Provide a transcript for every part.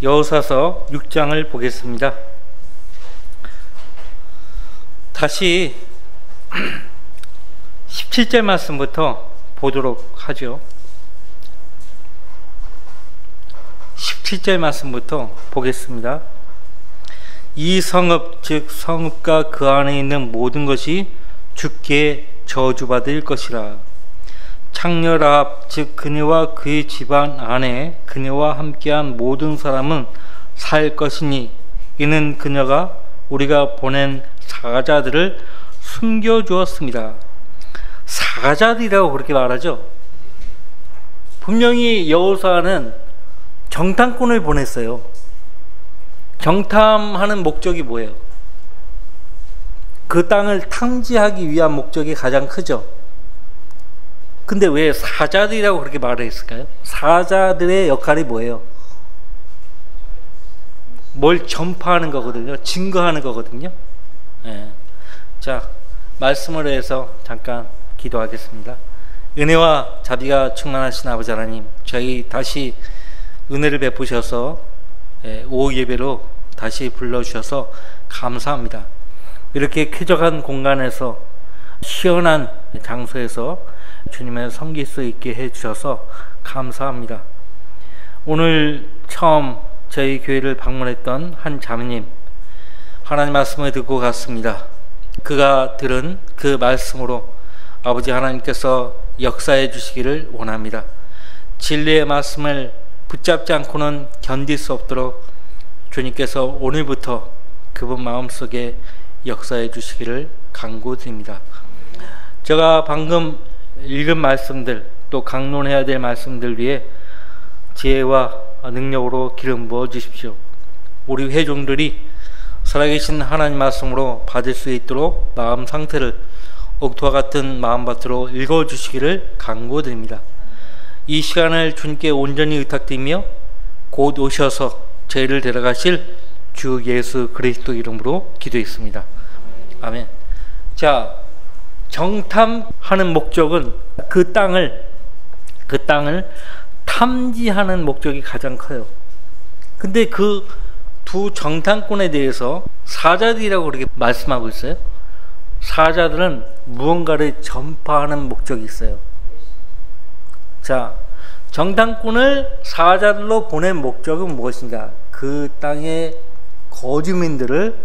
여호사서 6장을 보겠습니다. 다시 17절 말씀부터 보도록 하죠. 17절 말씀부터 보겠습니다. 이 성읍 즉 성읍과 그 안에 있는 모든 것이 주께 저주받을 것이라. 창녀 라합 즉 그녀와 그의 집안 안에 그녀와 함께한 모든 사람은 살 것이니 이는 그녀가 우리가 보낸 사자들을 숨겨주었습니다. 사자들이라고 그렇게 말하죠. 분명히 여호사는 정탐꾼을 보냈어요. 정탐하는 목적이 뭐예요? 그 땅을 탐지하기 위한 목적이 가장 크죠. 근데 왜 사자들이라고 그렇게 말을 했을까요? 사자들의 역할이 뭐예요? 뭘 전파하는 거거든요. 증거하는 거거든요. 네. 자, 말씀을 해서 잠깐 기도하겠습니다. 은혜와 자비가 충만하신 아버지 하나님, 저희 다시 은혜를 베푸셔서 오후 예배로 다시 불러주셔서 감사합니다. 이렇게 쾌적한 공간에서 시원한 장소에서 주님을 섬길 수 있게 해주셔서 감사합니다. 오늘 처음 저희 교회를 방문했던 한 자매님, 하나님 말씀을 듣고 갔습니다. 그가 들은 그 말씀으로 아버지 하나님께서 역사해 주시기를 원합니다. 진리의 말씀을 붙잡지 않고는 견딜 수 없도록 주님께서 오늘부터 그분 마음속에 역사해 주시기를 간구드립니다. 제가 방금 읽은 말씀들, 또 강론해야 될 말씀들 위에 지혜와 능력으로 기름 부어 주십시오. 우리 회중들이 살아계신 하나님 말씀으로 받을 수 있도록 마음 상태를 옥토와 같은 마음밭으로 읽어주시기를 간구드립니다. 이 시간을 주님께 온전히 의탁드리며 곧 오셔서 저희를 데려가실 주 예수 그리스도 이름으로 기도했습니다. 아멘. 자, 정탐하는 목적은 그 땅을 탐지하는 목적이 가장 커요. 근데 그 두 정탐꾼에 대해서 사자들이라고 그렇게 말씀하고 있어요. 사자들은 무언가를 전파하는 목적이 있어요. 자, 정탐꾼을 사자들로 보낸 목적은 무엇인가? 그 땅의 거주민들을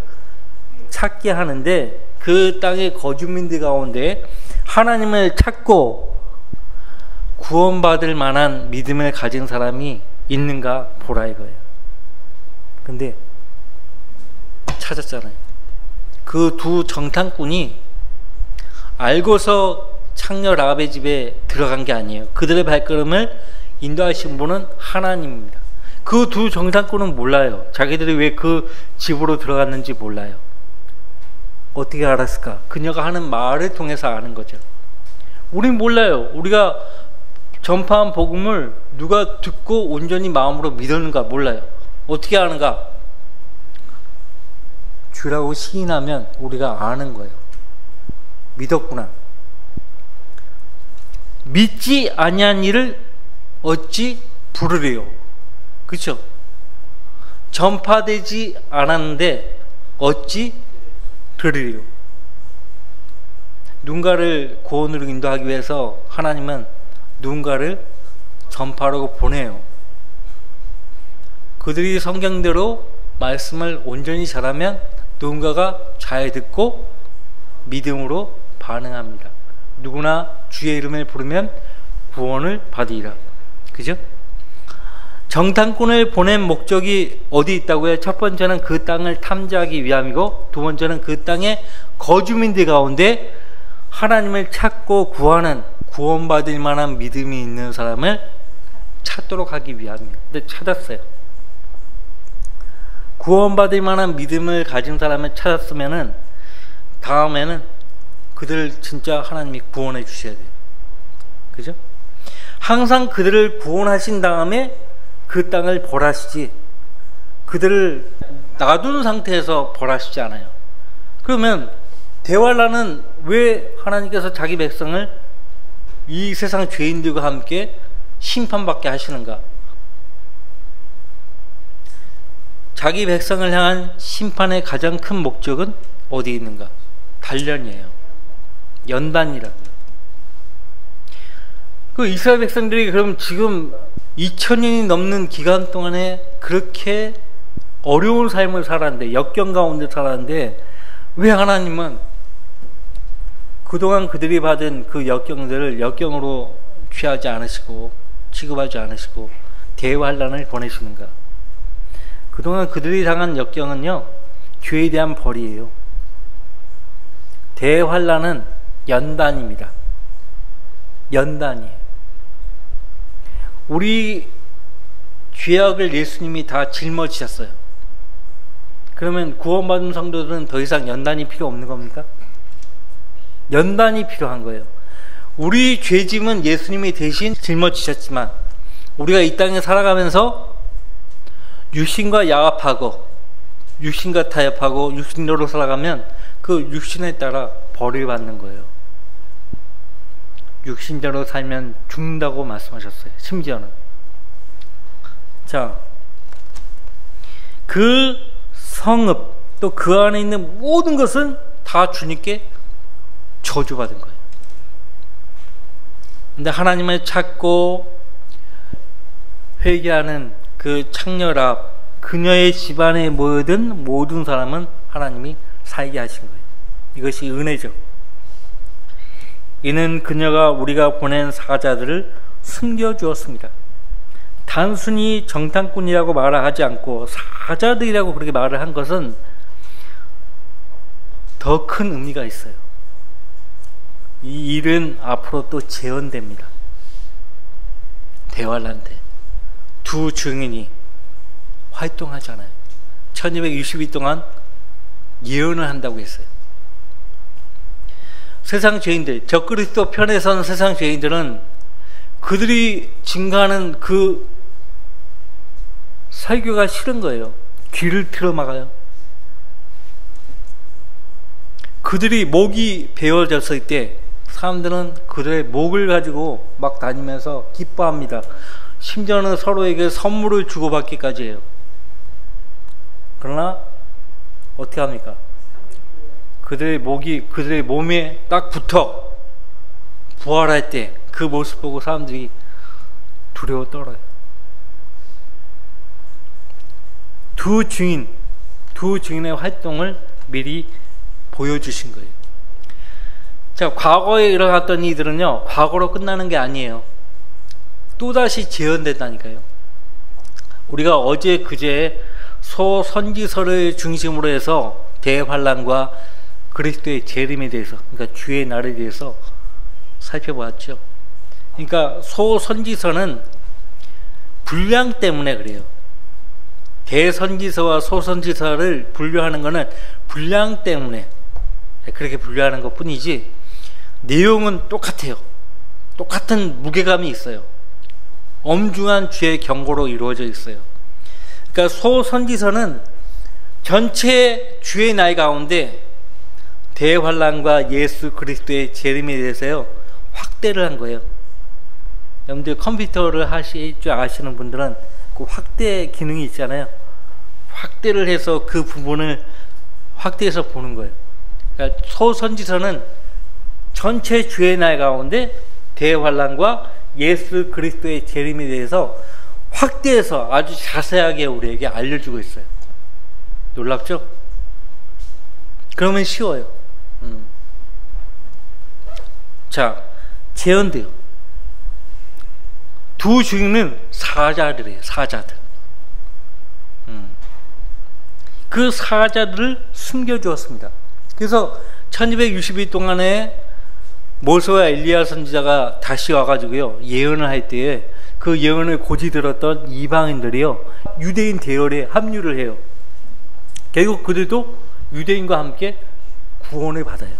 찾게 하는데, 그 땅의 거주민들 가운데 하나님을 찾고 구원받을 만한 믿음을 가진 사람이 있는가 보라 이거예요. 근데 찾았잖아요. 그 두 정탐꾼이 알고서 창녀 라합의 집에 들어간 게 아니에요. 그들의 발걸음을 인도하신 분은 하나님입니다. 그 두 정탐꾼은 몰라요. 자기들이 왜 그 집으로 들어갔는지 몰라요. 어떻게 알았을까? 그녀가 하는 말을 통해서 아는 거죠. 우린 몰라요. 우리가 전파한 복음을 누가 듣고 온전히 마음으로 믿었는가 몰라요. 어떻게 아는가? 주라고 시인하면 우리가 아는 거예요. 믿었구나. 믿지 아니한 일을 어찌 부르리요? 그렇죠? 전파되지 않았는데 어찌 들으리요? 누군가를 구원으로 인도하기 위해서 하나님은 누군가를 전파하라고 보내요. 그들이 성경대로 말씀을 온전히 잘하면 누군가가 잘 듣고 믿음으로 반응합니다. 누구나 주의 이름을 부르면 구원을 받으리라. 그죠? 정탐꾼을 보낸 목적이 어디 있다고요? 첫 번째는 그 땅을 탐지하기 위함이고, 두 번째는 그 땅의 거주민들 가운데 하나님을 찾고 구하는, 구원받을 만한 믿음이 있는 사람을 찾도록 하기 위함이에요. 근데 찾았어요. 구원받을 만한 믿음을 가진 사람을 찾았으면은 다음에는 그들을 진짜 하나님이 구원해 주셔야 돼요. 그죠? 항상 그들을 구원하신 다음에 그 땅을 벌하시지, 그들을 놔둔 상태에서 벌하시지 않아요. 그러면 대활라는 왜 하나님께서 자기 백성을 이 세상 죄인들과 함께 심판받게 하시는가? 자기 백성을 향한 심판의 가장 큰 목적은 어디 있는가? 단련이에요. 연단이라고요. 그 이스라엘 백성들이 그럼 지금 2000년이 넘는 기간 동안에 그렇게 어려운 삶을 살았는데, 역경 가운데 살았는데, 왜 하나님은 그동안 그들이 받은 그 역경들을 역경으로 취하지 않으시고 취급하지 않으시고 대환란을 보내시는가? 그동안 그들이 당한 역경은요, 죄에 대한 벌이에요. 대환란은 연단입니다. 연단이에요. 우리 죄악을 예수님이 다 짊어지셨어요. 그러면 구원받은 성도들은 더 이상 연단이 필요 없는 겁니까? 연단이 필요한 거예요. 우리 죄짐은 예수님이 대신 짊어지셨지만 우리가 이 땅에 살아가면서 육신과 야합하고 육신과 타협하고 육신대로 살아가면 그 육신에 따라 벌을 받는 거예요. 육신대로 살면 죽는다고 말씀하셨어요. 심지어는. 자, 그 성읍 또 그 안에 있는 모든 것은 다 주님께 저주받은 거예요. 근데 하나님을 찾고 회개하는 그 창녀랍, 그녀의 집안에 모여든 모든 사람은 하나님이 살게 하신 거예요. 이것이 은혜죠. 이는 그녀가 우리가 보낸 사자들을 숨겨주었습니다. 단순히 정탐꾼이라고 말을 하지 않고 사자들이라고 그렇게 말을 한 것은 더 큰 의미가 있어요. 이 일은 앞으로 또 재현됩니다. 대환란 때 두 증인이 활동하잖아요. 1260일 동안 예언을 한다고 했어요. 세상 죄인들, 적그리스도 편에 선 세상 죄인들은 그들이 증거하는 그 설교가 싫은 거예요. 귀를 틀어막아요. 그들이 목이 베어졌을 때 사람들은 그들의 목을 가지고 막 다니면서 기뻐합니다. 심지어는 서로에게 선물을 주고받기까지 해요. 그러나 어떻게 합니까? 그들의 목이 그들의 몸에 딱 붙어 부활할 때 그 모습 보고 사람들이 두려워 떨어요. 두 증인의 활동을 미리 보여주신 거예요. 자, 과거에 일어났던 이들은요, 과거로 끝나는 게 아니에요. 또다시 재현된다니까요. 우리가 어제 그제 소선지서를 중심으로 해서 대환란과 그리스도의 재림에 대해서, 그러니까 주의 날에 대해서 살펴보았죠. 그러니까 소선지서는 분량 때문에 그래요. 대선지서와 소선지서를 분류하는 것은 분량 때문에 그렇게 분류하는 것 뿐이지 내용은 똑같아요. 똑같은 무게감이 있어요. 엄중한 주의 경고로 이루어져 있어요. 그러니까 소선지서는 전체 주의 날 가운데 대환란과 예수 그리스도의 재림에 대해서요 확대를 한 거예요. 여러분들 컴퓨터를 하실 줄 아시는 분들은 그 확대 기능이 있잖아요. 확대를 해서 그 부분을 확대해서 보는 거예요. 그러니까 소선지서는 전체 주의 날 가운데 대환란과 예수 그리스도의 재림에 대해서 확대해서 아주 자세하게 우리에게 알려주고 있어요. 놀랍죠? 그러면 쉬워요. 자, 재현돼요. 두 증인은 사자들이에요. 사자들. 그 사자들을 숨겨주었습니다. 그래서 1260일 동안에 모세와 엘리야 선지자가 다시 와가지고요 예언을 할 때에 그 예언을 고지 들었던 이방인들이요 유대인 대열에 합류를 해요. 결국 그들도 유대인과 함께 구원을 받아요.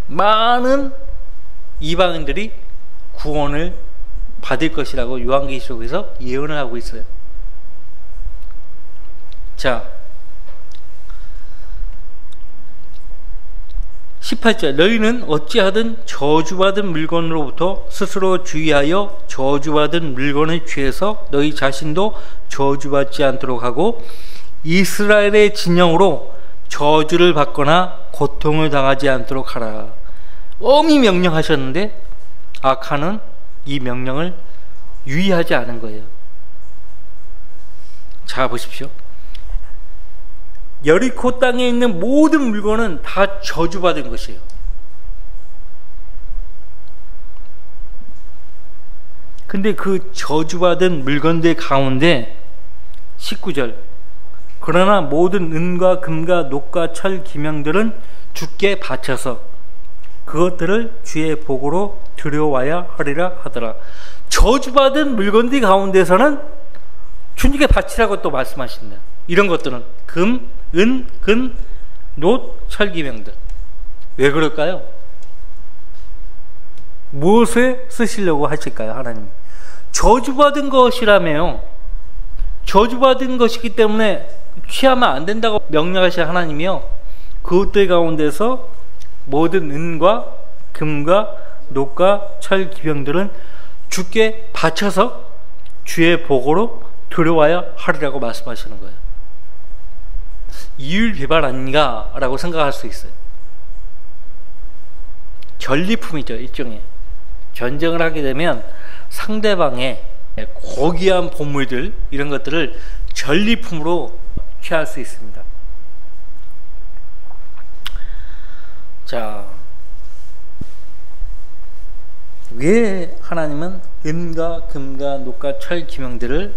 많은 이방인들이 구원을 받을 것이라고 요한계시록에서 예언을 하고 있어요. 자, 18절 너희는 어찌하든 저주받은 물건으로부터 스스로 주의하여 저주받은 물건을 취해서 너희 자신도 저주받지 않도록 하고 이스라엘의 진영으로 저주를 받거나 고통을 당하지 않도록 하라. 엄히 명령하셨는데 아칸은 이 명령을 유의하지 않은 거예요. 자 보십시오. 여리코 땅에 있는 모든 물건은 다 저주받은 것이에요. 근데 그 저주받은 물건들 가운데 19절 그러나 모든 은과 금과 녹과 철 기명들은 주께 바쳐서 그것들을 주의 복으로 들여와야 하리라 하더라. 저주받은 물건들 가운데서는 주님께 바치라고 또 말씀하신다. 이런 것들은 금, 은, 근, 놋, 철기명들. 왜 그럴까요? 무엇에 쓰시려고 하실까요? 하나님 저주받은 것이라며요. 저주받은 것이기 때문에 취하면 안 된다고 명령하신 하나님이요, 그것들 가운데서 모든 은과 금과 녹과 철 기병들은 주께 바쳐서 주의 복으로 들여와야 하리라고 말씀하시는 거예요. 이율배반 아닌가 라고 생각할 수 있어요. 전리품이죠. 일종의 전쟁을 하게 되면 상대방의 고귀한 보물들 이런 것들을 전리품으로 취할 수 있습니다. 자, 왜 하나님은 은과 금과 녹과 철 기명들을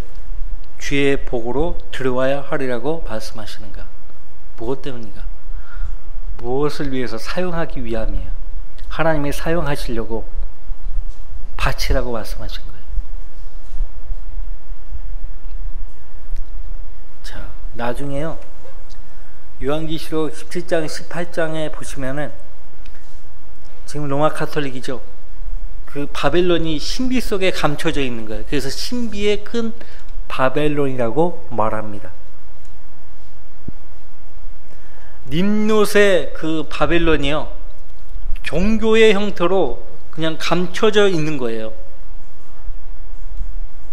주의 복으로 들여와야 하리라고 말씀하시는가? 무엇 때문인가? 무엇을 위해서 사용하기 위함이에요. 하나님이 사용하시려고 바치라고 말씀하신 거예요. 자, 나중에요 요한계시록 17장 18장에 보시면은 지금 로마 카톨릭이죠. 그 바벨론이 신비 속에 감춰져 있는 거예요. 그래서 신비의 큰 바벨론이라고 말합니다. 님롯의 그 바벨론이요, 종교의 형태로 그냥 감춰져 있는 거예요.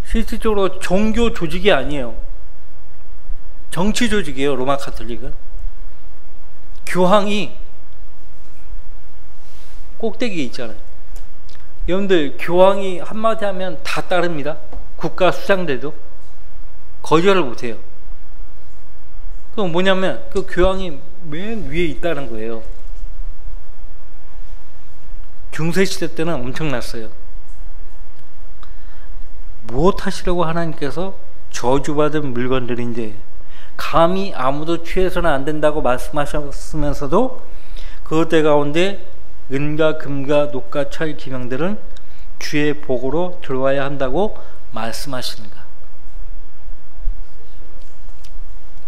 실질적으로 종교 조직이 아니에요. 정치 조직이에요. 로마 카톨릭은 교황이 꼭대기에 있잖아요. 여러분들 교황이 한마디 하면 다 따릅니다. 국가 수장대도 거절을 못해요. 그건 뭐냐면 그 교황이 맨 위에 있다는 거예요. 중세시대 때는 엄청났어요. 무엇 하시려고 하나님께서 저주받은 물건들인데 감히 아무도 취해서는 안 된다고 말씀하셨으면서도 그것들 가운데 은과 금과 녹과 철 기명들은 주의 복으로 들어와야 한다고 말씀하시는가?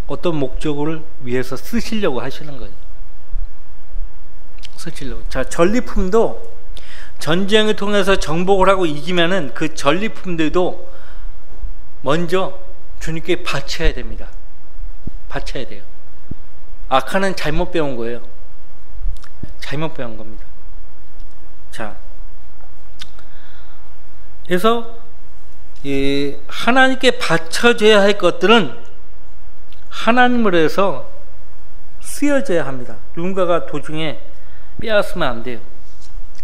어떤 목적을 위해서 쓰시려고 하시는 거예요. 쓰시려고. 자, 전리품도 전쟁을 통해서 정복을 하고 이기면은 그 전리품들도 먼저 주님께 바쳐야 됩니다. 바쳐야 돼요. 아칸은 잘못 배운 거예요. 잘못 배운 겁니다. 자, 그래서 하나님께 바쳐져야 할 것들은 하나님을 해서 쓰여져야 합니다. 누군가가 도중에 빼앗으면 안 돼요.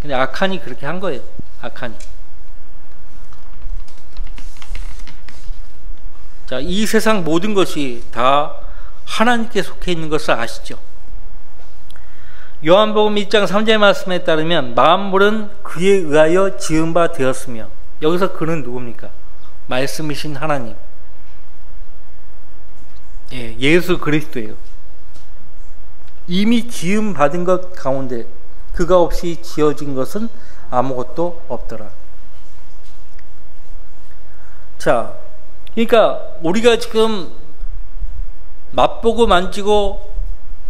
근데 아칸이 그렇게 한 거예요. 아칸이. 자, 이 세상 모든 것이 다 하나님께 속해 있는 것을 아시죠? 요한복음 1장 3절 말씀에 따르면 만물은 그에 의하여 지은 바 되었으며, 여기서 그는 누굽니까? 말씀이신 하나님, 예수 그리스도예요. 이미 지음 받은 것 가운데 그가 없이 지어진 것은 아무것도 없더라. 자, 그러니까 우리가 지금 맛보고 만지고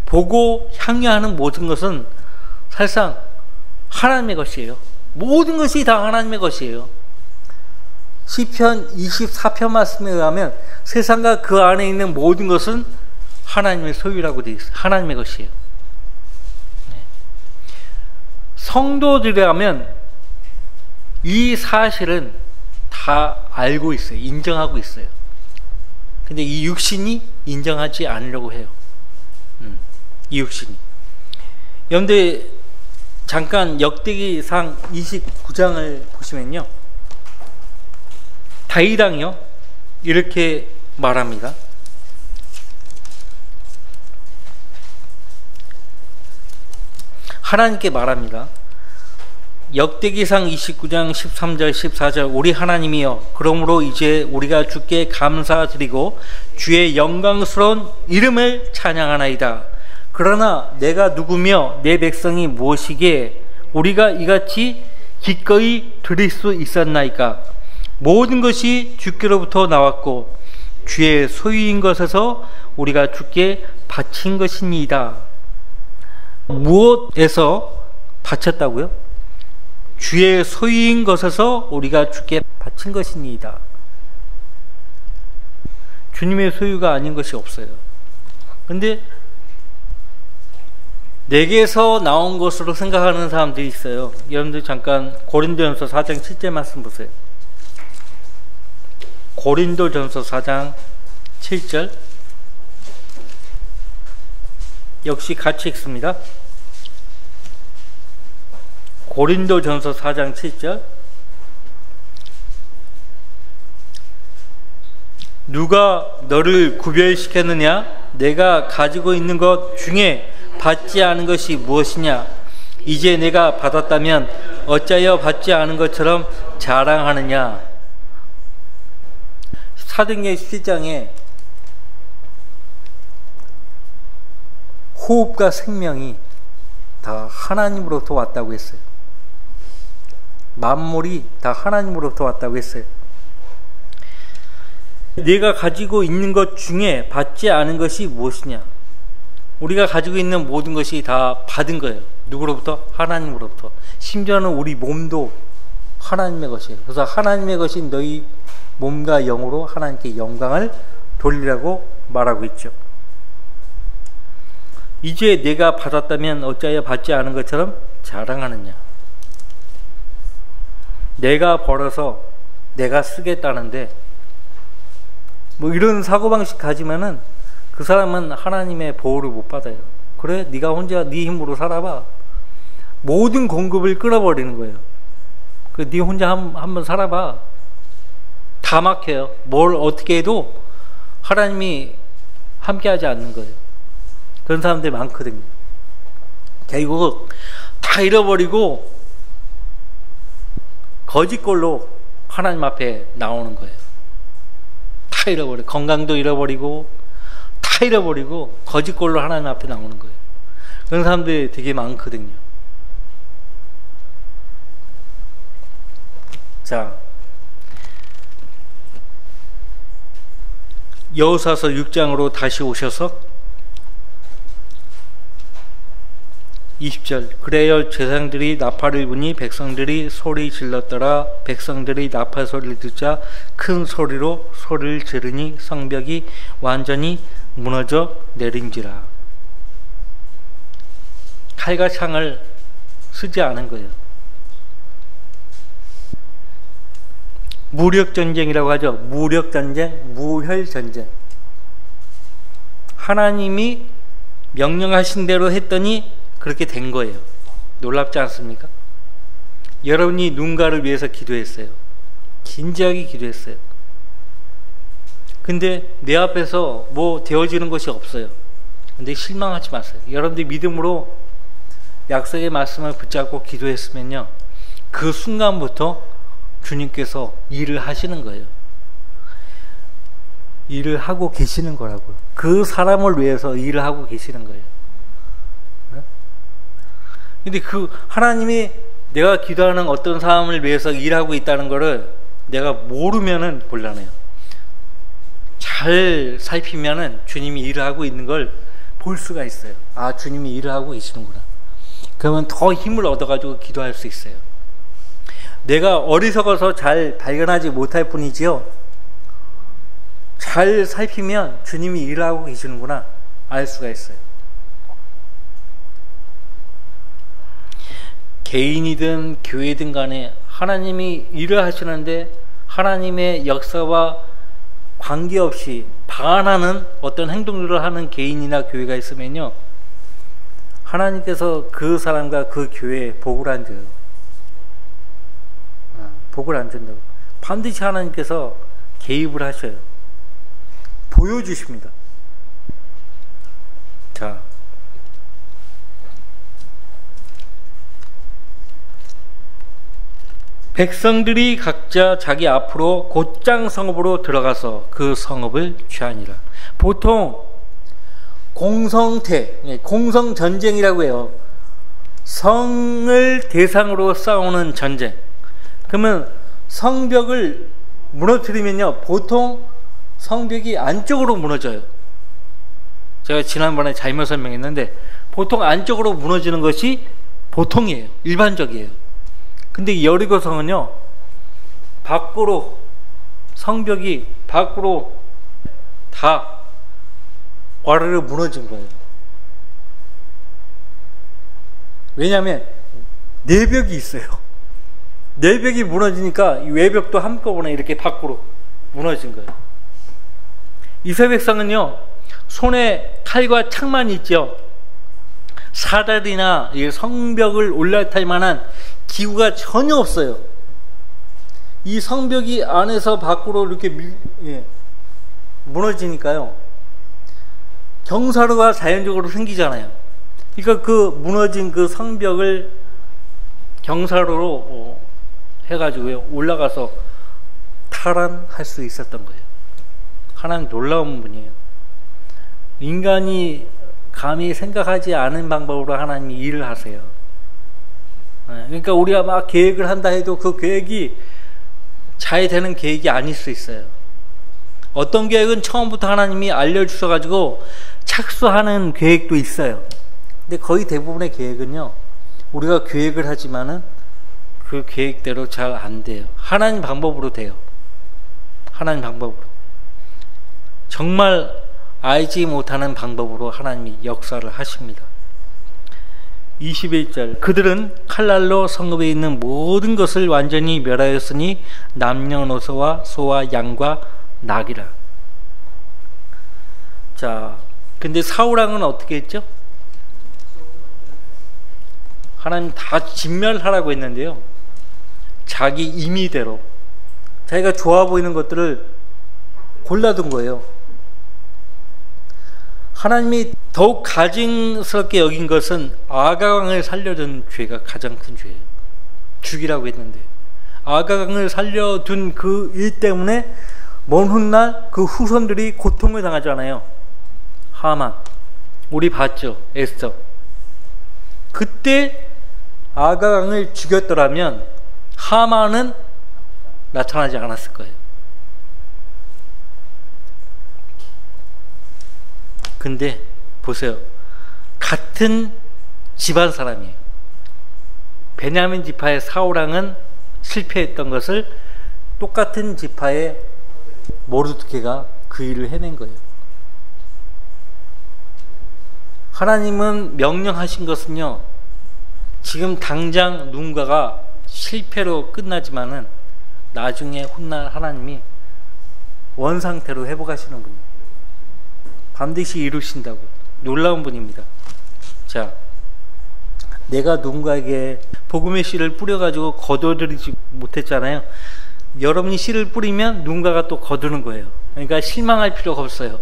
보고 향유하는 모든 것은 사실상 하나님의 것이에요. 모든 것이 다 하나님의 것이에요. 시편 24편 말씀에 의하면 세상과 그 안에 있는 모든 것은 하나님의 소유라고 되어 있어요. 하나님의 것이에요. 네. 성도들이라면 이 사실은 다 알고 있어요. 인정하고 있어요. 근데 이 육신이 인정하지 않으려고 해요. 이 육신이. 여러분들 잠깐 역대기상 29장을 보시면요, 다윗왕이요 이렇게 말합니다. 하나님께 말합니다. 역대기상 29장 13절 14절 우리 하나님이여, 그러므로 이제 우리가 주께 감사드리고 주의 영광스러운 이름을 찬양하나이다. 그러나 내가 누구며 내 백성이 무엇이기에 우리가 이같이 기꺼이 드릴 수 있었나이까? 모든 것이 주께로부터 나왔고 주의 소유인 것에서 우리가 주께 바친 것이니이다. 무엇에서 바쳤다고요? 주의 소유인 것에서 우리가 주께 바친 것이니이다. 주님의 소유가 아닌 것이 없어요. 근데 내게서 나온 것으로 생각하는 사람들이 있어요. 여러분들 잠깐 고린도전서 4장 7절 말씀 보세요. 고린도전서 4장 7절 역시 같이 읽습니다. 고린도전서 4장 7절 누가 너를 구별시켰느냐? 내가 가지고 있는 것 중에 받지 않은 것이 무엇이냐? 이제 내가 받았다면 어찌하여 받지 않은 것처럼 자랑하느냐? 사도행전 17장에 호흡과 생명이 다 하나님으로부터 왔다고 했어요. 만물이 다 하나님으로부터 왔다고 했어요. 내가 가지고 있는 것 중에 받지 않은 것이 무엇이냐? 우리가 가지고 있는 모든 것이 다 받은 거예요. 누구로부터? 하나님으로부터. 심지어는 우리 몸도 하나님의 것이에요. 그래서 하나님의 것인 너희 몸과 영으로 하나님께 영광을 돌리라고 말하고 있죠. 이제 내가 받았다면 어찌하여 받지 않은 것처럼 자랑하느냐? 내가 벌어서 내가 쓰겠다는데 뭐 이런 사고방식 가지면은 그 사람은 하나님의 보호를 못 받아요. 그래? 네가 혼자 네 힘으로 살아봐. 모든 공급을 끊어버리는 거예요. 그 네 혼자 한번 살아봐. 다 막혀요. 뭘 어떻게 해도 하나님이 함께하지 않는 거예요. 그런 사람들이 많거든요. 결국 다 잃어버리고 거짓골로 하나님 앞에 나오는 거예요. 다 잃어버려. 건강도 잃어버리고 다 잃어버리고 거짓골로 하나님 앞에 나오는 거예요. 그런 사람들이 되게 많거든요. 자, 여호수아서 6장으로 다시 오셔서 20절 그래야 제사장들이 나팔을 부니 백성들이 소리 질렀더라. 백성들이 나팔 소리를 듣자 큰 소리로 소리를 지르니 성벽이 완전히 무너져 내린지라. 칼과 창을 쓰지 않은 거예요. 무력전쟁이라고 하죠. 무력전쟁, 무혈전쟁. 하나님이 명령하신 대로 했더니 그렇게 된 거예요. 놀랍지 않습니까? 여러분이 누군가를 위해서 기도했어요. 진지하게 기도했어요. 근데 내 앞에서 뭐 되어지는 것이 없어요. 근데 실망하지 마세요. 여러분들 믿음으로 약속의 말씀을 붙잡고 기도했으면요, 그 순간부터 주님께서 일을 하시는 거예요. 일을 하고 계시는 거라고요. 그 사람을 위해서 일을 하고 계시는 거예요. 근데 그 하나님이 내가 기도하는 어떤 사람을 위해서 일하고 있다는 거를 내가 모르면은 곤란해요. 잘 살피면은 주님이 일을 하고 있는 걸 볼 수가 있어요. 아, 주님이 일을 하고 계시는구나. 그러면 더 힘을 얻어가지고 기도할 수 있어요. 내가 어리석어서 잘 발견하지 못할 뿐이지요, 잘 살피면 주님이 일을 하고 계시는구나 알 수가 있어요. 개인이든 교회든 간에 하나님이 일을 하시는데 하나님의 역사와 관계없이 반하는 어떤 행동들을 하는 개인이나 교회가 있으면요, 하나님께서 그 사람과 그 교회에 복을 안 줘요. 복을 안 준다고. 반드시 하나님께서 개입을 하셔요. 보여주십니다. 자, 백성들이 각자 자기 앞으로 곧장 성읍으로 들어가서 그 성읍을 취하니라. 보통 공성태, 공성전쟁이라고 해요. 성을 대상으로 싸우는 전쟁. 그러면 성벽을 무너뜨리면요, 보통 성벽이 안쪽으로 무너져요. 제가 지난번에 잘못 설명했는데 보통 안쪽으로 무너지는 것이 보통이에요. 일반적이에요. 근데 여리고성은요, 밖으로, 성벽이 밖으로 다 와르르 무너진 거예요. 왜냐하면 내벽이 있어요. 내벽이 무너지니까 외벽도 한꺼번에 이렇게 밖으로 무너진 거예요. 이스라엘 백성은요, 손에 칼과 창만 있죠. 사다리나 성벽을 올라탈 만한 기구가 전혀 없어요. 이 성벽이 안에서 밖으로 이렇게 무너지니까요, 경사로가 자연적으로 생기잖아요. 그러니까 그 무너진 그 성벽을 경사로로 해가지고요, 올라가서 탈환할 수 있었던 거예요. 하나님 놀라운 분이에요. 인간이 감히 생각하지 않은 방법으로 하나님이 일을 하세요. 그러니까 우리가 막 계획을 한다 해도 그 계획이 잘 되는 계획이 아닐 수 있어요. 어떤 계획은 처음부터 하나님이 알려주셔가지고 착수하는 계획도 있어요. 근데 거의 대부분의 계획은요, 우리가 계획을 하지만은 그 계획대로 잘 안 돼요. 하나님 방법으로 돼요. 하나님 방법으로. 정말 알지 못하는 방법으로 하나님이 역사를 하십니다. 21절, 그들은 칼날로 성읍에 있는 모든 것을 완전히 멸하였으니 남녀노소와 소와 양과 낙이라. 자, 근데 사울왕은 어떻게 했죠? 하나님 다 진멸하라고 했는데요, 자기 임의대로 자기가 좋아 보이는 것들을 골라둔 거예요. 하나님이 더욱 가증스럽게 여긴 것은 아가강을 살려둔 죄가 가장 큰 죄예요. 죽이라고 했는데 아가강을 살려둔 그 일 때문에 먼 훗날 그 후손들이 고통을 당하잖아요. 하만, 우리 봤죠? 에스더. 그때 아가강을 죽였더라면 하만은 나타나지 않았을 거예요. 근데 보세요, 같은 집안 사람이에요. 베냐민 지파의 사울왕은 실패했던 것을 똑같은 지파의 모르드케가 그 일을 해낸 거예요. 하나님은 명령하신 것은요, 지금 당장 누군가가 실패로 끝나지만은 나중에 훗날 하나님이 원상태로 회복하시는 분이에요. 반드시 이루신다고. 놀라운 분입니다. 자, 내가 누군가에게 복음의 씨를 뿌려가지고 거둬들이지 못했잖아요. 여러분이 씨를 뿌리면 누군가가 또 거두는 거예요. 그러니까 실망할 필요가 없어요.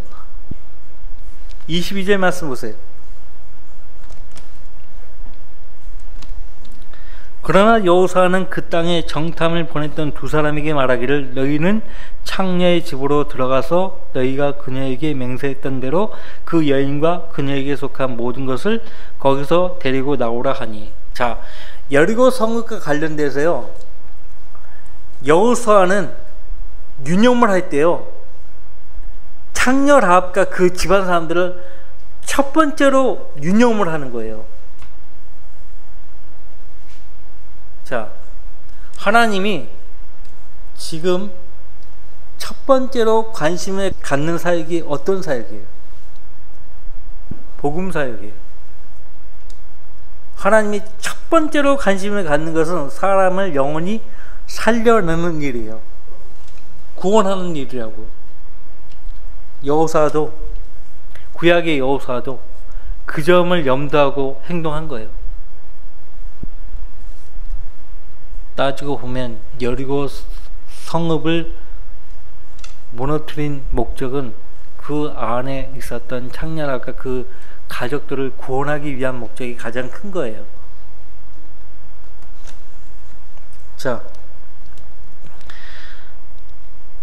22절 말씀 보세요. 그러나 여호수아는 그 땅에 정탐을 보냈던 두 사람에게 말하기를, 너희는 창녀의 집으로 들어가서 너희가 그녀에게 맹세했던 대로 그 여인과 그녀에게 속한 모든 것을 거기서 데리고 나오라 하니. 자, 여리고 성읍과 관련돼서요, 여호수아는 유념을 할 때요, 창녀 라합과 그 집안 사람들을 첫 번째로 유념을 하는 거예요. 자, 하나님이 지금 첫 번째로 관심을 갖는 사역이 어떤 사역이에요? 복음 사역이에요. 하나님이 첫 번째로 관심을 갖는 것은 사람을 영원히 살려내는 일이에요. 구원하는 일이라고. 여호사도, 구약의 여호사도 그 점을 염두하고 행동한 거예요. 따지고 보면 여리고 성읍을 무너뜨린 목적은 그 안에 있었던 창렬아가 그 가족들을 구원하기 위한 목적이 가장 큰 거예요. 자,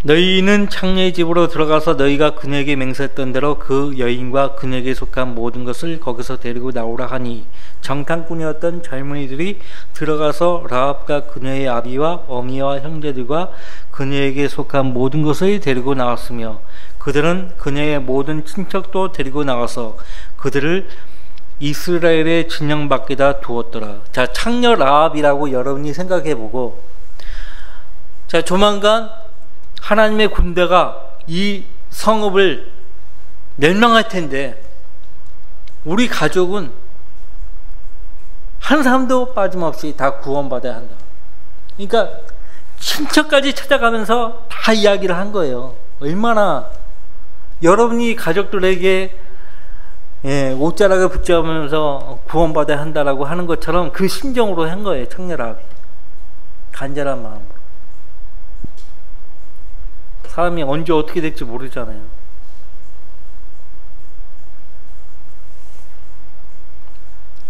너희는 창녀의 집으로 들어가서 너희가 그녀에게 맹세했던 대로 그 여인과 그녀에게 속한 모든 것을 거기서 데리고 나오라 하니, 정탐꾼이었던 젊은이들이 들어가서 라합과 그녀의 아비와 어미와 형제들과 그녀에게 속한 모든 것을 데리고 나왔으며, 그들은 그녀의 모든 친척도 데리고 나와서 그들을 이스라엘의 진영 밖에다 두었더라. 자, 창녀 라합이라고 여러분이 생각해보고, 자, 조만간 하나님의 군대가 이 성읍을 멸망할 텐데 우리 가족은 한 사람도 빠짐없이 다 구원받아야 한다. 그러니까 친척까지 찾아가면서 다 이야기를 한 거예요. 얼마나 여러분이 가족들에게 옷자락을 붙잡으면서 구원받아야 한다라고 하는 것처럼 그 심정으로 한 거예요. 창녀 라합이 간절한 마음으로. 사람이 언제 어떻게 될지 모르잖아요.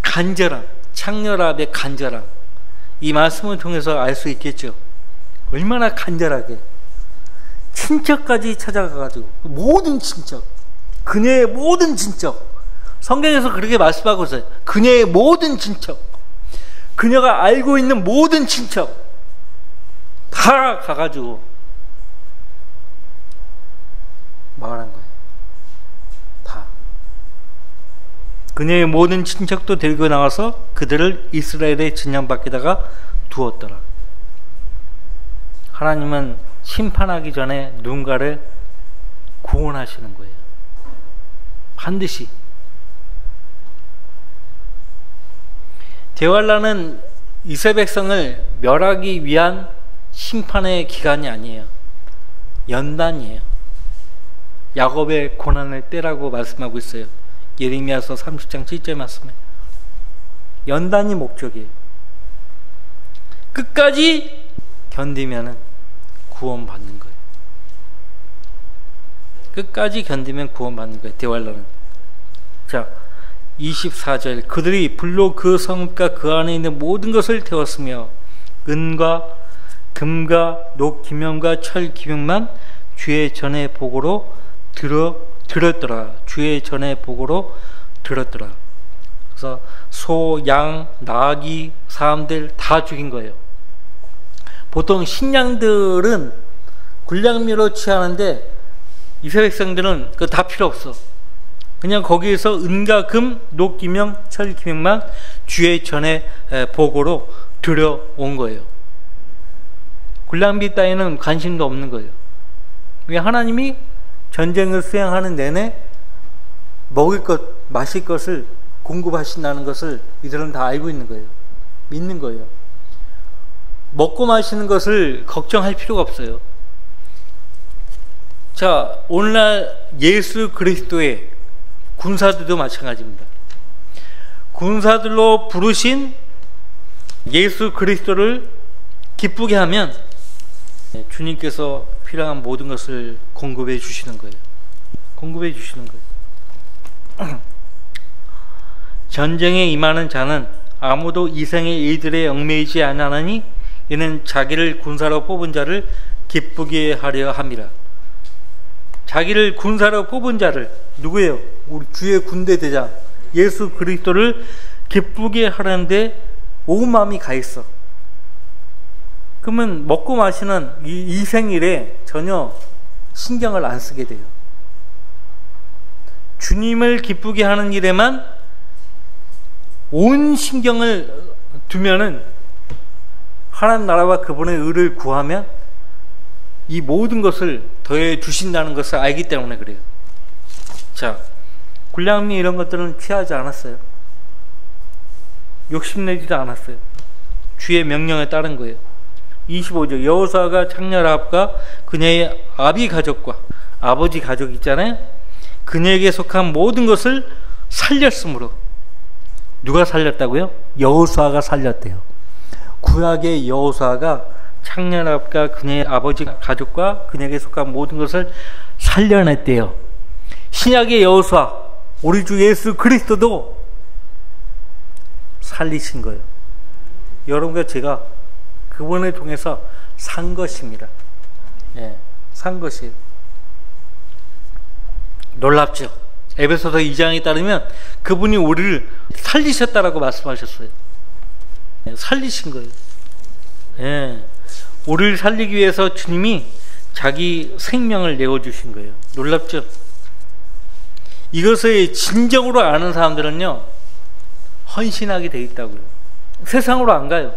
간절함, 창녀 라합의 간절함, 이 말씀을 통해서 알 수 있겠죠. 얼마나 간절하게 친척까지 찾아가가지고, 모든 친척, 그녀의 모든 친척, 성경에서 그렇게 말씀하고 있어요. 그녀의 모든 친척, 그녀가 알고 있는 모든 친척 다 가가지고 말한 거예요. 다. 그녀의 모든 친척도 데리고 나와서 그들을 이스라엘의 진영 밖에다가 두었더라. 하나님은 심판하기 전에 누군가를 구원하시는 거예요. 반드시. 대환란은 이스라엘 백성을 멸하기 위한 심판의 기간이 아니에요. 연단이에요. 야곱의 고난의 때라고 말씀하고 있어요. 예레미야서 30장 7절 말씀에. 연단이 목적이에요. 끝까지 견디면 구원받는 거예요. 끝까지 견디면 구원받는 거예요. 대환란은. 자, 24절. 그들이 불로 그 성읍과 그 안에 있는 모든 것을 태웠으며 은과 금과 녹기명과 철기명만 주의 전에 보고로 들었더라. 주의 전에 보고로 들었더라. 그래서 소, 양, 나귀, 사람들 다 죽인 거예요. 보통 신양들은 군량미로 취하는데 이스라엘 백성들은 그거 다 필요 없어. 그냥 거기에서 은과 금, 녹기명, 철기명만 주의 전에 보고로 들여온 거예요. 군량미 따위는 관심도 없는 거예요. 왜? 하나님이 전쟁을 수행하는 내내 먹을 것, 마실 것을 공급하신다는 것을 이들은 다 알고 있는 거예요. 믿는 거예요. 먹고 마시는 것을 걱정할 필요가 없어요. 자, 오늘날 예수 그리스도의 군사들도 마찬가지입니다. 군사들로 부르신 예수 그리스도를 기쁘게 하면 주님께서 필요한 모든 것을 공급해 주시는 거예요. 공급해 주시는 거예요. 전쟁에 임하는 자는 아무도 이생의 일들에 얽매이지 아니하나니 이는 자기를 군사로 뽑은 자를 기쁘게 하려 함이라. 자기를 군사로 뽑은 자를, 누구예요? 우리 주의 군대 대장 예수 그리스도를 기쁘게 하려는데 온 마음이 가 있어. 그러면 먹고 마시는 이 이생일에 전혀 신경을 안 쓰게 돼요. 주님을 기쁘게 하는 일에만 온 신경을 두면은, 하나님 나라와 그분의 의를 구하면 이 모든 것을 더해 주신다는 것을 알기 때문에 그래요. 자, 군량미 이런 것들은 취하지 않았어요. 욕심내지도 않았어요. 주의 명령에 따른 거예요. 25절 여호수아가 창녀라합과 그녀의 아비 가족과 아버지 가족 있잖아요. 그녀에게 속한 모든 것을 살렸으므로. 누가 살렸다고요? 여호수아가 살렸대요. 구약의 여호수아가 창녀라합과 그녀의 아버지 가족과 그녀에게 속한 모든 것을 살려냈대요. 신약의 여호수아 우리 주 예수 그리스도도 살리신 거예요. 여러분과 제가 그분을 통해서 산 것입니다. 예, 산 것이에요. 놀랍죠? 에베소서 2장에 따르면 그분이 우리를 살리셨다라고 말씀하셨어요. 예, 살리신 거예요. 예, 우리를 살리기 위해서 주님이 자기 생명을 내어주신 거예요. 놀랍죠? 이것을 진정으로 아는 사람들은요 헌신하게 돼 있다고요. 세상으로 안 가요.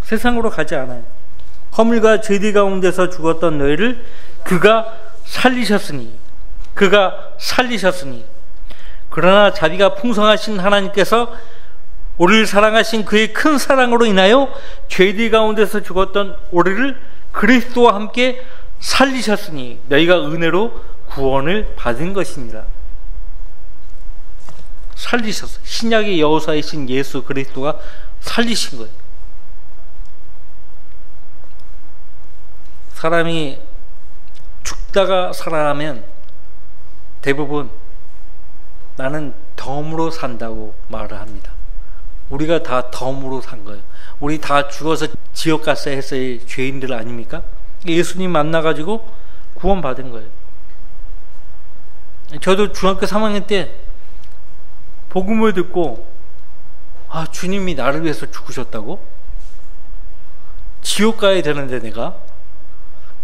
세상으로 가지 않아요. 허물과 죄 가운데서 죽었던 너희를 그가 살리셨으니 그러나 자비가 풍성하신 하나님께서 우리를 사랑하신 그의 큰 사랑으로 인하여 죄 가운데서 죽었던 우리를 그리스도와 함께 살리셨으니 너희가 은혜로 구원을 받은 것입니다. 살리셨어요. 신약의 여호수아이신 예수 그리스도가 살리신 거예요. 사람이 죽다가 살아나면 대부분 나는 덤으로 산다고 말을 합니다. 우리가 다 덤으로 산 거예요. 우리 다 죽어서 지옥 갔어야 했어요. 죄인들 아닙니까? 예수님 만나가지고 구원받은 거예요. 저도 중학교 3학년 때 복음을 듣고 주님이 나를 위해서 죽으셨다고? 지옥 가야 되는데 내가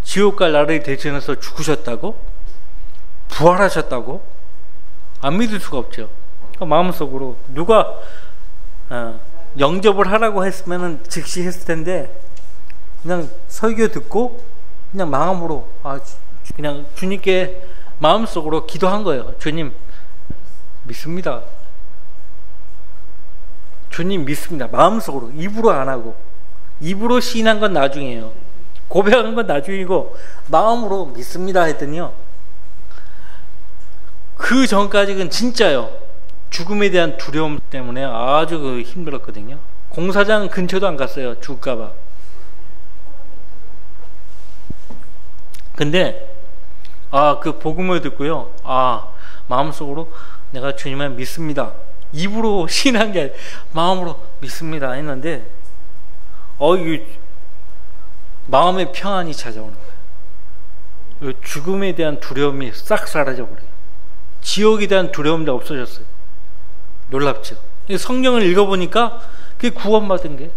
지옥 갈 나를 대신해서 죽으셨다고? 부활하셨다고? 안 믿을 수가 없죠. 마음속으로 누가 영접을 하라고 했으면 즉시 했을 텐데 그냥 설교 듣고 그냥 마음으로 그냥 주님께 마음속으로 기도한 거예요. 주님 믿습니다. 주님 믿습니다. 마음속으로, 입으로 안 하고. 입으로 시인한 건 나중이에요. 고백한 건 나중이고 마음으로 믿습니다 했더니요 그 전까지는 진짜요 죽음에 대한 두려움 때문에 아주 힘들었거든요. 공사장 근처도 안 갔어요. 죽을까봐. 근데 그 복음을 듣고요 마음속으로 내가 주님을 믿습니다. 입으로 시인한 게 아니라 마음으로 믿습니다 했는데 이게 마음의 평안이 찾아오는 거예요. 죽음에 대한 두려움이 싹 사라져 버려요. 지옥에 대한 두려움도 없어졌어요. 놀랍죠? 성경을 읽어보니까 그게 구원받은 게.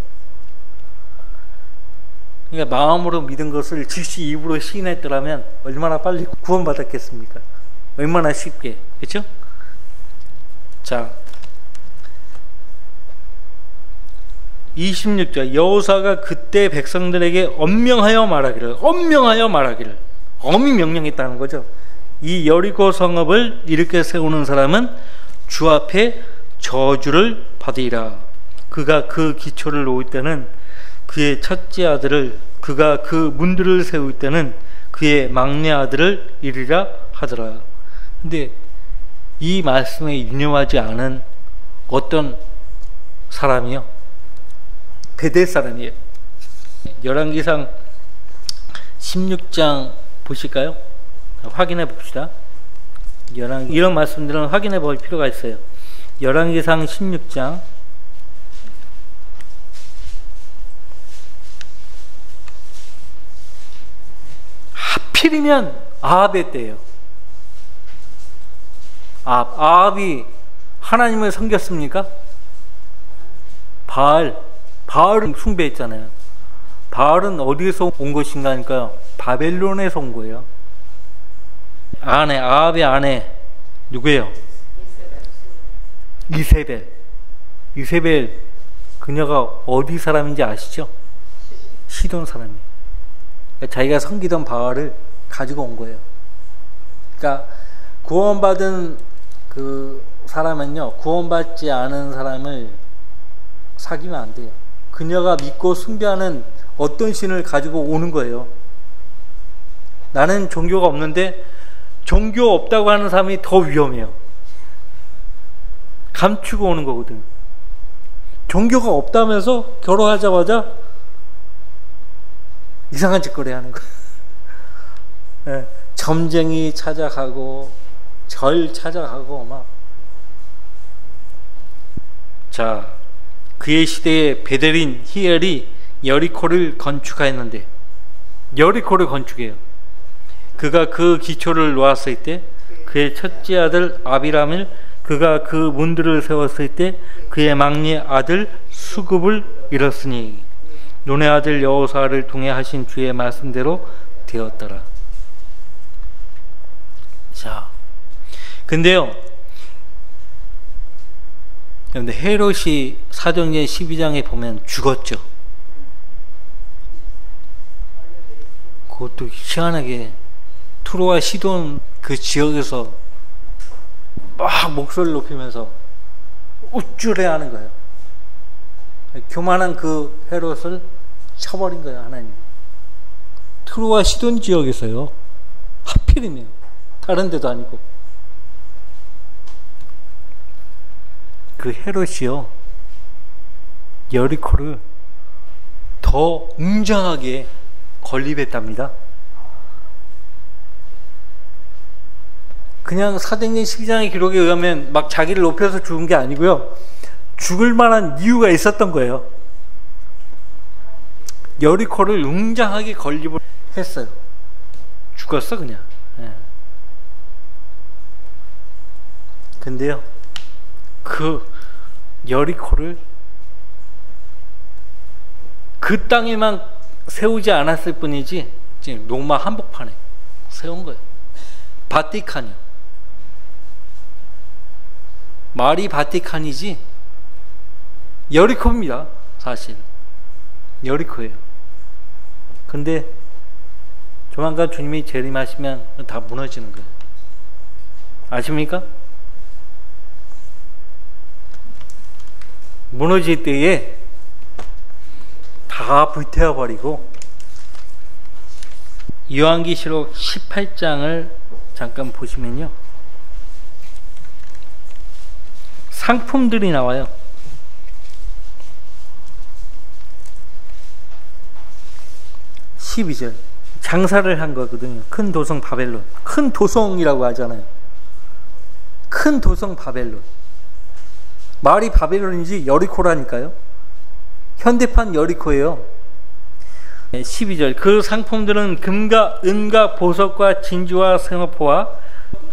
그러니까 마음으로 믿은 것을 즉시 입으로 시인했더라면 얼마나 빨리 구원받았겠습니까? 얼마나 쉽게. 그렇죠? 자 26절 여호수아가 그때 백성들에게 엄명하여 말하기를 엄히 명령했다는 거죠. 이 여리고 성읍을 일으켜 세우는 사람은 주 앞에 저주를 받으리라. 그가 그 기초를 놓을 때는 그의 첫째 아들을 그가 그 문들을 세울 때는 그의 막내 아들을 이르라 하더라. 근데 이 말씀에 유념하지 않은 어떤 사람이요 베델 사람이에요. 열왕기상 16장 보실까요? 확인해 봅시다. 이런 말씀들은 확인해 볼 필요가 있어요. 열왕기상 16장 하필이면 아합의 때예요. 아합이 하나님을 섬겼습니까? 바알은 숭배했잖아요. 바알은 어디에서 온 것인가 하니까요 바벨론에서 온 거예요. 아합의 아내 누구예요? 이세벨 그녀가 어디 사람인지 아시죠? 시돈 사람이에요. 그러니까 자기가 섬기던 바알을 가지고 온 거예요. 그러니까 구원받은 그 사람은요, 구원받지 않은 사람을 사귀면 안 돼요. 그녀가 믿고 숭배하는 어떤 신을 가지고 오는 거예요. 나는 종교가 없는데 종교 없다고 하는 사람이 더 위험해요. 감추고 오는 거거든. 종교가 없다면서 결혼하자마자 이상한 짓거리 하는 거예요. 네, 점쟁이 찾아가고 절 찾아가고 막. 자, 그의 시대에 베델인 히엘이 여리코를 건축하였는데, 여리코를 건축해요. 그가 그 기초를 놓았을 때 그의 첫째 아들 아비람을, 그가 그 문들을 세웠을 때 그의 막내 아들 수굽을 잃었으니 눈의 아들 여호수아를 통해 하신 주의 말씀대로 되었더라. 자, 근데요, 그런데 헤롯이 사도행전 12장에 보면 죽었죠. 그것도 희한하게 투로와 시돈 그 지역에서 막 목소리를 높이면서 우쭐해하는 거예요. 교만한 그 헤롯을 쳐버린 거예요, 하나님. 투로와 시돈 지역에서요. 하필이면 다른 데도 아니고. 그 헤롯이요, 여리코를 더 웅장하게 건립했답니다. 그냥 사도행전 12장의 기록에 의하면 막 자기를 높여서 죽은 게 아니고요, 죽을 만한 이유가 있었던 거예요. 여리코를 웅장하게 건립을 했어요. 죽었어 그냥. 예. 근데요, 그 여리코를 그 땅에만 세우지 않았을 뿐이지 지금 로마 한복판에 세운 거예요. 바티칸이요. 말이 바티칸이지 여리코입니다. 사실 여리코예요. 근데 조만간 주님이 재림하시면 다 무너지는 거예요. 아십니까? 무너질 때에 다 불태워버리고. 요한계시록 18장을 잠깐 보시면요, 상품들이 나와요. 12절 장사를 한 거거든요. 큰 도성 바벨론. 큰 도성이라고 하잖아요. 큰 도성 바벨론. 말이 바벨론인지 여리코라니까요. 현대판 여리코예요. 12절 그 상품들은 금과 은과 보석과 진주와 생화포와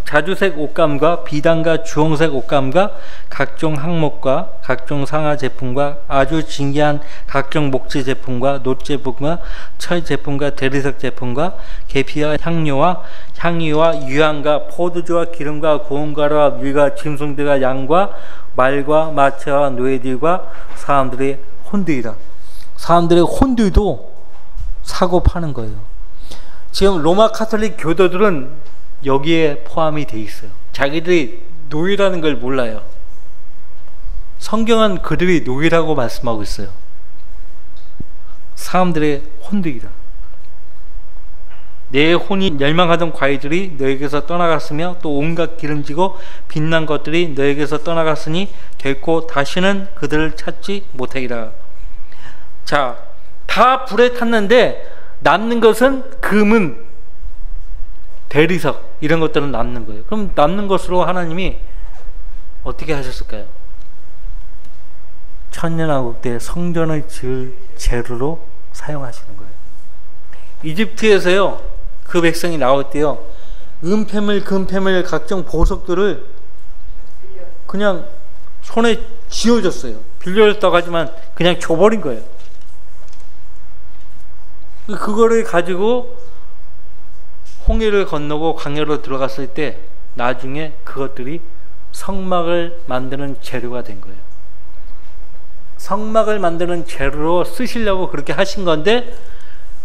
자주색 옷감과 비단과 주홍색 옷감과 각종 항목과 각종 상하 제품과 아주 진귀한 각종 목재 제품과 놋 제품과 철 제품과 대리석 제품과 계피와 향료와 향유와 유향과 포도주와 기름과 고운가루와 밀과 짐승들과 양과 말과 마차와 노예들과 사람들의 혼들이라. 사람들의 혼들도 사고 파는 거예요. 지금 로마 카톨릭 교도들은 여기에 포함이 돼 있어요. 자기들이 노예라는 걸 몰라요. 성경은 그들이 노예라고 말씀하고 있어요. 사람들의 혼들이라. 내 혼이 멸망하던 과일들이 너에게서 떠나갔으며 또 온갖 기름지고 빛난 것들이 너에게서 떠나갔으니 결코 다시는 그들을 찾지 못하리라. 자, 다 불에 탔는데 남는 것은 금은, 대리석 이런 것들은 남는 거예요. 그럼 남는 것으로 하나님이 어떻게 하셨을까요? 천년왕국 때 성전을 지을 재료로 사용하시는 거예요. 이집트에서요, 그 백성이 나올 때요, 은폐물, 금폐물, 각종 보석들을 그냥 손에 쥐어줬어요. 빌려줬다고 하지만 그냥 줘버린 거예요. 그거를 가지고 홍해를 건너고 광야로 들어갔을 때 나중에 그것들이 성막을 만드는 재료가 된 거예요. 성막을 만드는 재료로 쓰시려고 그렇게 하신 건데,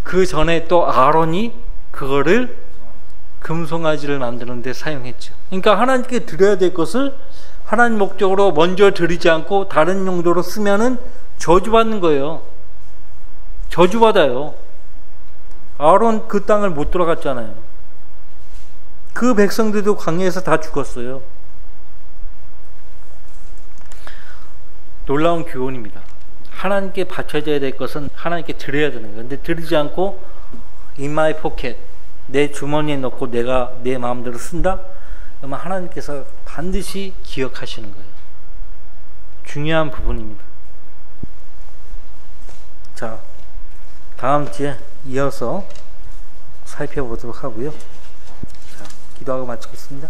그 전에 또 아론이 그거를 금송아지를 만드는 데 사용했죠. 그러니까 하나님께 드려야 될 것을 하나님 목적으로 먼저 드리지 않고 다른 용도로 쓰면은 저주받는 거예요. 저주받아요. 아론 그 땅을 못 들어갔잖아요. 그 백성들도 광야에서 다 죽었어요. 놀라운 교훈입니다. 하나님께 바쳐져야 될 것은 하나님께 드려야 되는 거예요. 근데 드리지 않고 in my pocket, 내 주머니에 넣고 내가 내 마음대로 쓴다? 그러면 하나님께서 반드시 기억하시는 거예요. 중요한 부분입니다. 자, 다음 주에 이어서 살펴보도록 하고요. 자, 기도하고 마치겠습니다.